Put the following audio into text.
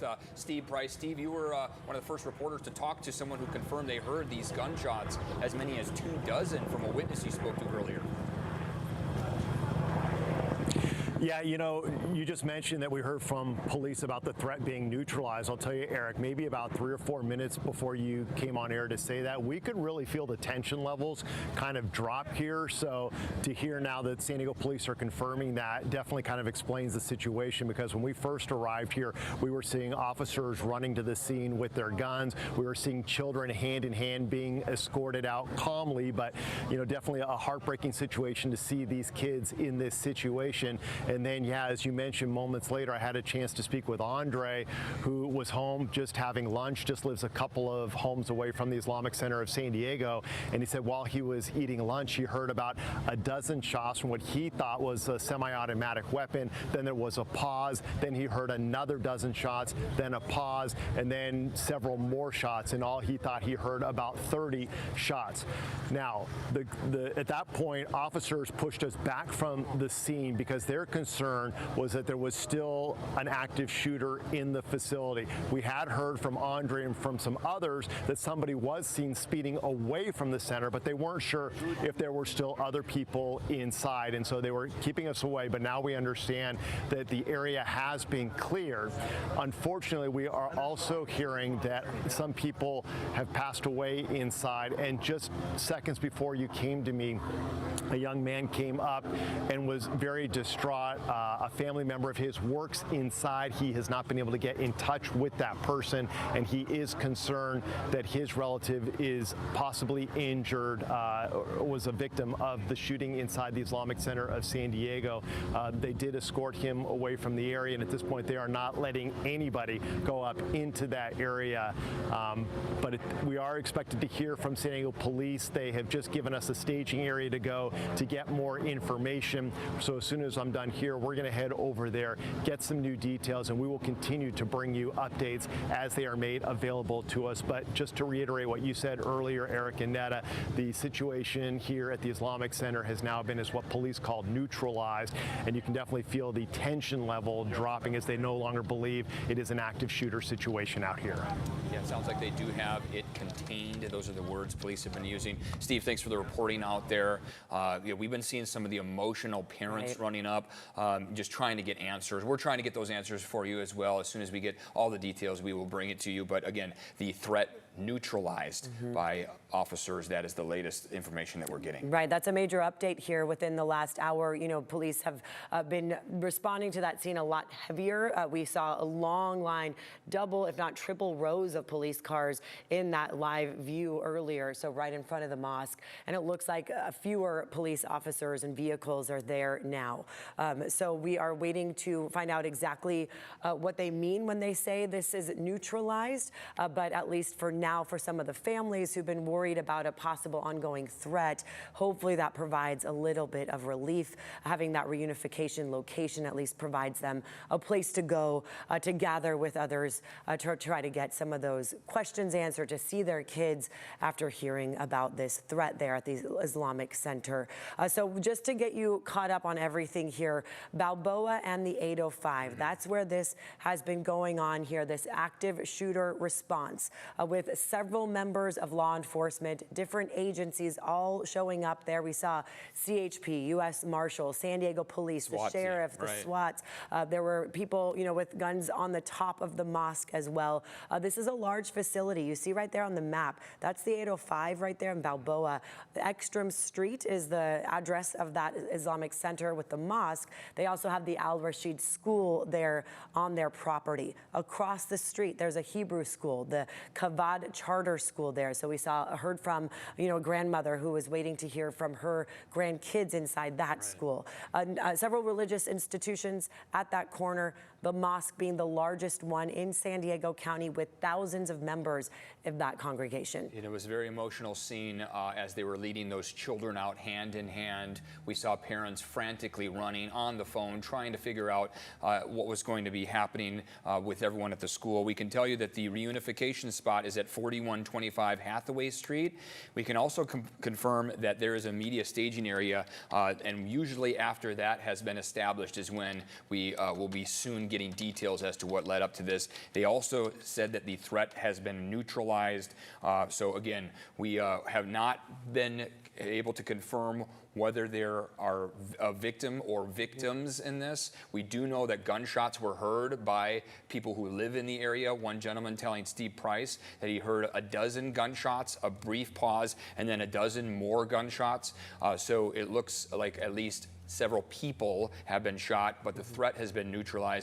with Steve Price. Steve, you were one of the first reporters to talk to someone who confirmed they heard these gunshots, as many as 24 from a witness you spoke to earlier. Yeah, you know, you just mentioned that we heard from police about the threat being neutralized. I'll tell you, Eric, maybe about 3 or 4 minutes before you came on air to say that, we could really feel the tension levels kind of drop here. So to hear now that San Diego police are confirming that definitely kind of explains the situation, because when we first arrived here, we were seeing officers running to the scene with their guns. We were seeing children hand in hand being escorted out calmly, but, you know, definitely a heartbreaking situation to see these kids in this situation. And then, yeah, as you mentioned, moments later, I had a chance to speak with Andre, who was home just having lunch, just lives a couple of homes away from the Islamic Center of San Diego. And he said while he was eating lunch, he heard about a dozen shots from what he thought was a semi-automatic weapon. Then there was a pause. Then he heard another dozen shots, then a pause, and then several more shots. In all, he thought he heard about 30 shots. Now, at that point, officers pushed us back from the scene because their concern was that there was still an active shooter in the facility. We had heard from Andre and from some others that somebody was seen speeding away from the center, but they weren't sure if there were still other people inside, and so they were keeping us away. But now we understand that the area has been cleared. Unfortunately, we are also hearing that some people have passed away inside, and just seconds before you came to me, a young man came up and was very distraught. A family member of his works inside. He has not been able to get in touch with that person, and he is concerned that his relative is possibly injured, was a victim of the shooting inside the Islamic Center of San Diego. They did escort him away from the area, and at this point they are not letting anybody go up into that area. But we are expected to hear from San Diego police. They have just given us a staging area to go to get more information. So as soon as I'm done here, we're going to head over there, get some new details, and we will continue to bring you updates as they are made available to us. But just to reiterate what you said earlier, Eric and Netta, the situation here at the Islamic Center has now been what police call neutralized, and you can definitely feel the tension level dropping as they no longer believe it is an active shooter situation out here. Yeah, it sounds like they do have it contained. Those are the words police have been using. Steve, thanks for the reporting out there. We've been seeing some of the emotional parents running up, just trying to get answers. We're trying to get those answers for you as well. As soon as we get all the details, we will bring it to you. But again, the threat neutralized by officers. That is the latest information that we're getting. Right, that's a major update here within the last hour. You know, police have been responding to that scene a lot heavier. We saw a long line, double if not triple rows of police cars in that live view earlier, so right in front of the mosque. And it looks like fewer police officers and vehicles are there now. So we are waiting to find out exactly what they mean when they say this is neutralized, but at least for now, for some of the families who've been worried about a possible ongoing threat, hopefully that provides a little bit of relief. Having that reunification location at least provides them a place to go to gather with others to try to get some of those questions answered, to see their kids after hearing about this threat there at the Islamic Center. So just to get you caught up on everything here, Balboa and the 805, that's where this has been going on here, this active shooter response with several members of law enforcement, different agencies all showing up there. We saw CHP, U.S. Marshals, San Diego Police, the sheriff, the SWAT. There were people, you know, with guns on the top of the mosque as well. This is a large facility. You see right there on the map, that's the 805 right there in Balboa. Ekstrom Street is the address of that Islamic Center with the mosque. They also have the Al Rashid School there on their property. Across the street, there's a Hebrew school, the Kavad Charter School there. So we heard from, you know, a grandmother who was waiting to hear from her grandkids inside that school. Several religious institutions at that corner, the mosque being the largest one in San Diego County with thousands of members of that congregation. It was a very emotional scene as they were leading those children out hand in hand. We saw parents frantically running on the phone, trying to figure out what was going to be happening with everyone at the school. We can tell you that the reunification spot is at 4125 Hathaway Street. We can also confirm that there is a media staging area, and usually after that has been established is when we will be soon getting details as to what led up to this. They also said that the threat has been neutralized. So again, we have not been able to confirm whether there are a victim or victims in this. We do know that gunshots were heard by people who live in the area. One gentleman telling Steve Price that he heard a dozen gunshots, a brief pause, and then a dozen more gunshots. So it looks like at least several people have been shot, but the threat has been neutralized.